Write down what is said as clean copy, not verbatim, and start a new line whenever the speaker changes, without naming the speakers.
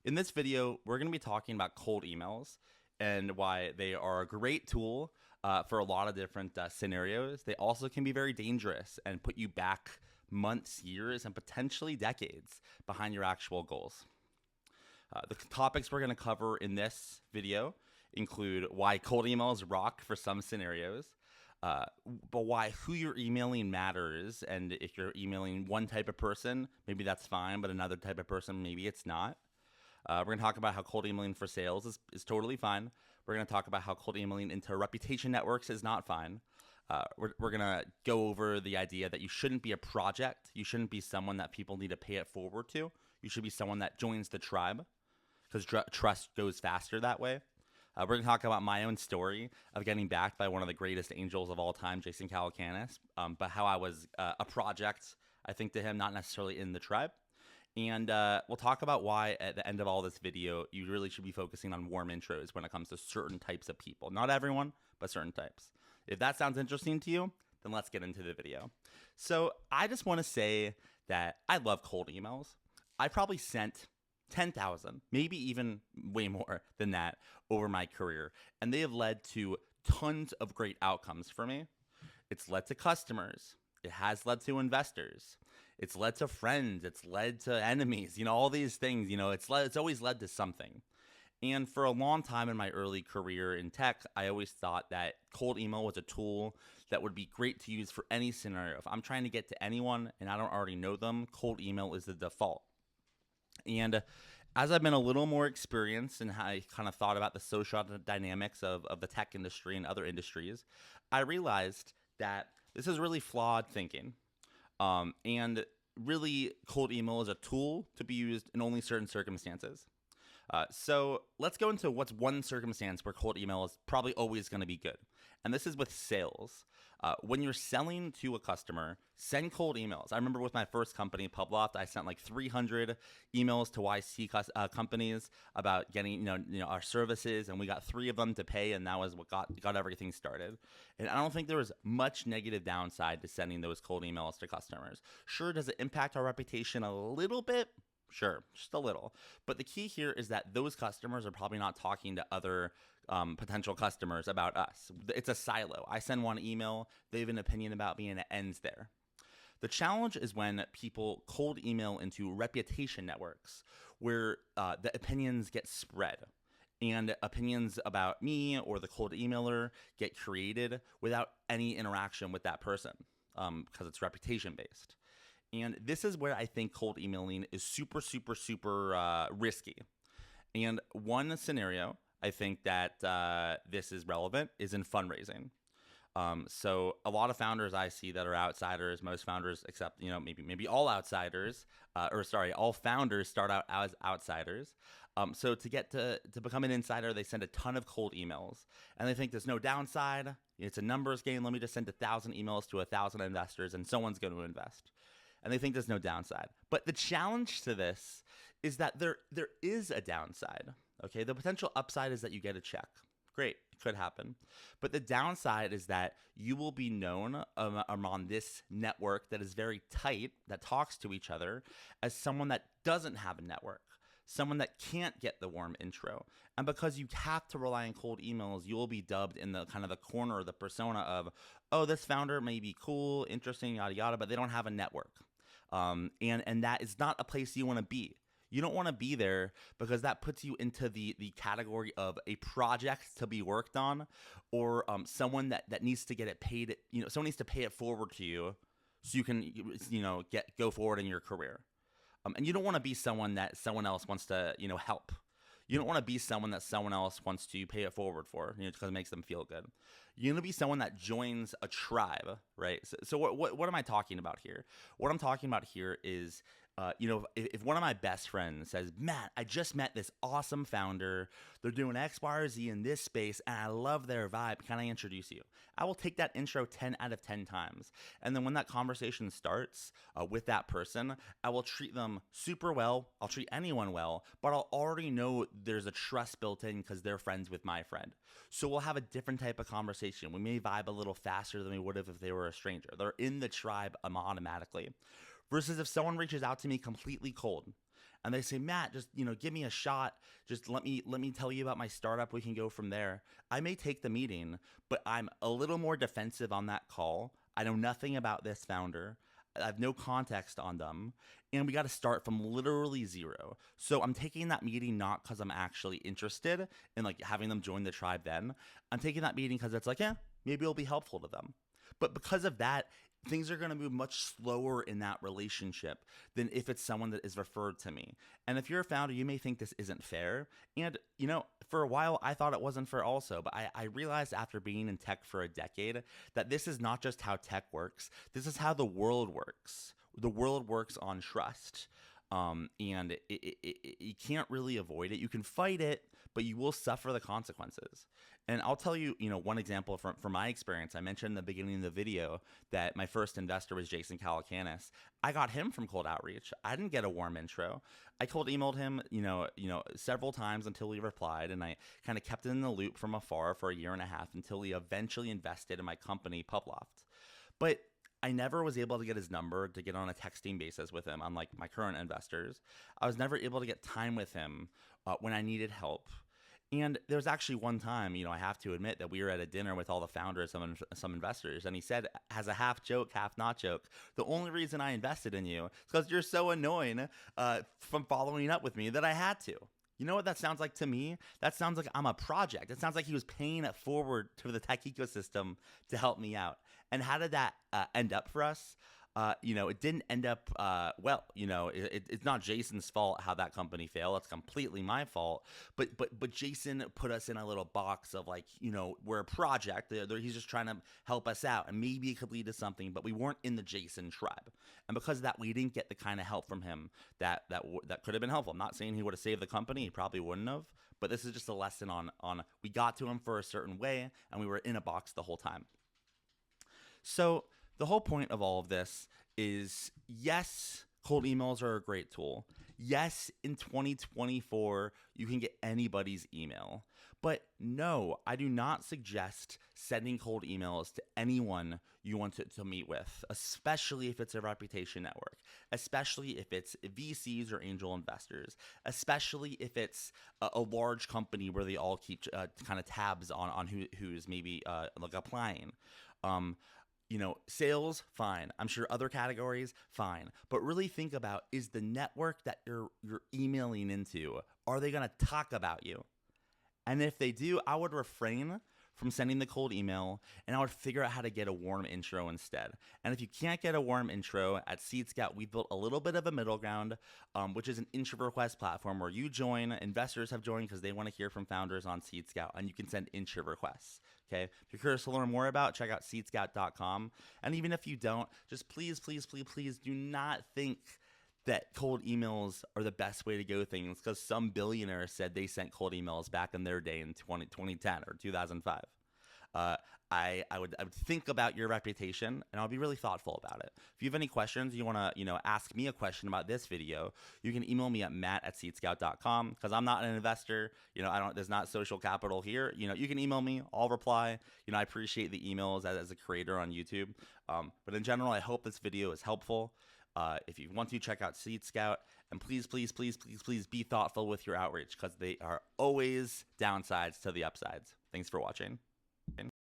In this video, we're going to be talking about cold emails and why they are a great tool for a lot of different scenarios. They also can be very dangerous and put you back months, years, and potentially decades behind your actual goals. The topics we're going to cover in this video include why cold emails rock for some scenarios, but why who you're emailing matters. And if you're emailing one type of person, maybe that's fine, but another type of person, maybe it's not. We're going to talk about how cold emailing for sales is totally fine. We're going to talk about how cold emailing into reputation networks is not fine. We're going to go over the idea that you shouldn't be a project. You shouldn't be someone that people need to pay it forward to. You should be someone that joins the tribe because trust goes faster that way. We're going to talk about my own story of getting backed by one of the greatest angels of all time, Jason Calacanis, but how I was a project, I think, to him, not necessarily in the tribe. And we'll talk about why at the end of all this video, you really should be focusing on warm intros when it comes to certain types of people. Not everyone, but certain types. If that sounds interesting to you, then let's get into the video. So I just want to say that I love cold emails. I probably sent 10,000, maybe even way more than that over my career. And they have led to tons of great outcomes for me. It's led to customers. It has led to investors. It's led to friends. It's led to enemies. All these things. It's always led to something. And for a long time in my early career in tech, I always thought that cold email was a tool that would be great to use for any scenario. If I'm trying to get to anyone and I don't already know them, cold email is the default. And as I've been a little more experienced in how I kind of thought about the social dynamics of the tech industry and other industries, I realized that this is really flawed thinking. And really, cold email is a tool to be used in only certain circumstances. So let's go into what's one circumstance where cold email is probably always going to be good. And this is with sales. When you're selling to a customer, send cold emails. I remember with my first company, Publoft, I sent like 300 emails to YC companies about getting our services, and we got 3 of them to pay, and that was what got everything started. And I don't think there was much negative downside to sending those cold emails to customers. Sure, does it impact our reputation a little bit? Sure, just a little. But the key here is that those customers are probably not talking to other potential customers about us. It's a silo. I send one email, they have an opinion about me, and it ends there. The challenge is when people cold email into reputation networks where the opinions get spread and opinions about me or the cold emailer get created without any interaction with that person because it's reputation based. And this is where I think cold emailing is super, super, super risky. And one scenario I think that this is relevant is in fundraising. So a lot of founders I see that are outsiders, most founders except, maybe all outsiders, all founders start out as outsiders. So to become an insider, they send a ton of cold emails and they think there's no downside. It's a numbers game. Let me just send 1,000 emails to 1,000 investors and someone's going to invest. And they think there's no downside. But the challenge to this is that there is a downside. Okay, the potential upside is that you get a check. Great, it could happen. But the downside is that you will be known among this network that is very tight, that talks to each other, as someone that doesn't have a network, someone that can't get the warm intro. And because you have to rely on cold emails, you will be dubbed in the kind of the corner, the persona of, oh, this founder may be cool, interesting, yada, yada, but they don't have a network. And that is not a place you want to be. You don't want to be there because that puts you into the category of a project to be worked on or someone that needs to get it paid. Someone needs to pay it forward to you so you can, go forward in your career. And you don't want to be someone that someone else wants to, help. You don't want to be someone that someone else wants to pay it forward for, because it makes them feel good. You want to be someone that joins a tribe, right? So what am I talking about here? What I'm talking about here is, if one of my best friends says, Matt, I just met this awesome founder. They're doing X, Y, or Z in this space, and I love their vibe. Can I introduce you? I will take that intro 10 out of 10 times. And then when that conversation starts with that person, I will treat them super well. I'll treat anyone well, but I'll already know there's a trust built in because they're friends with my friend. So we'll have a different type of conversation. We may vibe a little faster than we would have if they were a stranger. They're in the tribe automatically. Versus if someone reaches out to me completely cold and they say, Matt, just give me a shot. Just let me tell you about my startup. We can go from there. I may take the meeting, but I'm a little more defensive on that call. I know nothing about this founder. I have no context on them, and we got to start from literally zero. So I'm taking that meeting not because I'm actually interested in like having them join the tribe. Then I'm taking that meeting because it's like, yeah, maybe it'll be helpful to them. But because of that, things are going to move much slower in that relationship than if it's someone that is referred to me. And if you're a founder, you may think this isn't fair. And, for a while, I thought it wasn't fair also. But I realized after being in tech for a decade that this is not just how tech works. This is how the world works. The world works on trust. And you can't really avoid it. You can fight it, but you will suffer the consequences. And I'll tell you, one example from my experience. I mentioned in the beginning of the video that my first investor was Jason Calacanis. I got him from cold outreach. I didn't get a warm intro. I cold emailed him, several times until he replied, and I kind of kept it in the loop from afar for a year and a half until he eventually invested in my company, Publoft. But I never was able to get his number to get on a texting basis with him, unlike my current investors. I was never able to get time with him when I needed help. And there was actually one time, I have to admit that we were at a dinner with all the founders, some investors, and he said, as a half joke, half not joke, the only reason I invested in you is because you're so annoying from following up with me that I had to. You know what that sounds like to me? That sounds like I'm a project. It sounds like he was paying it forward to the tech ecosystem to help me out. And how did that end up for us? It didn't end up well. It's not Jason's fault how that company failed. It's completely my fault. But Jason put us in a little box of like, we're a project. He's just trying to help us out, and maybe it could lead to something. But we weren't in the Jason tribe, and because of that, we didn't get the kind of help from him that could have been helpful. I'm not saying he would have saved the company. He probably wouldn't have. But this is just a lesson on we got to him for a certain way, and we were in a box the whole time. So the whole point of all of this is, yes, cold emails are a great tool. Yes, in 2024, you can get anybody's email. But no, I do not suggest sending cold emails to anyone you want to meet with, especially if it's a reputation network, especially if it's VCs or angel investors, especially if it's a large company where they all keep kind of tabs on who's maybe like applying. Sales, fine. I'm sure other categories, fine. But really think about, is the network that you're emailing into, are they going to talk about you? And if they do, I would refrain from sending the cold email, and I would figure out how to get a warm intro instead. And if you can't get a warm intro, at Seed Scout, we built a little bit of a middle ground, which is an intro request platform where you join, investors have joined because they want to hear from founders on Seed Scout, and you can send intro requests. Okay, if you're curious to learn more about, check out seedscout.com. And even if you don't, just please do not think that cold emails are the best way to go things, because some billionaire said they sent cold emails back in their day in 2010 or 2005. I would think about your reputation, and I'll be really thoughtful about it. If you have any questions, you want to ask me a question about this video, you can email me at matt@seedscout.com, because I'm not an investor. There's not social capital here. You can email me, I'll reply. I appreciate the emails as a creator on YouTube. But in general, I hope this video is helpful. If you want to, check out Seed Scout, and please be thoughtful with your outreach, because they are always downsides to the upsides. Thanks for watching.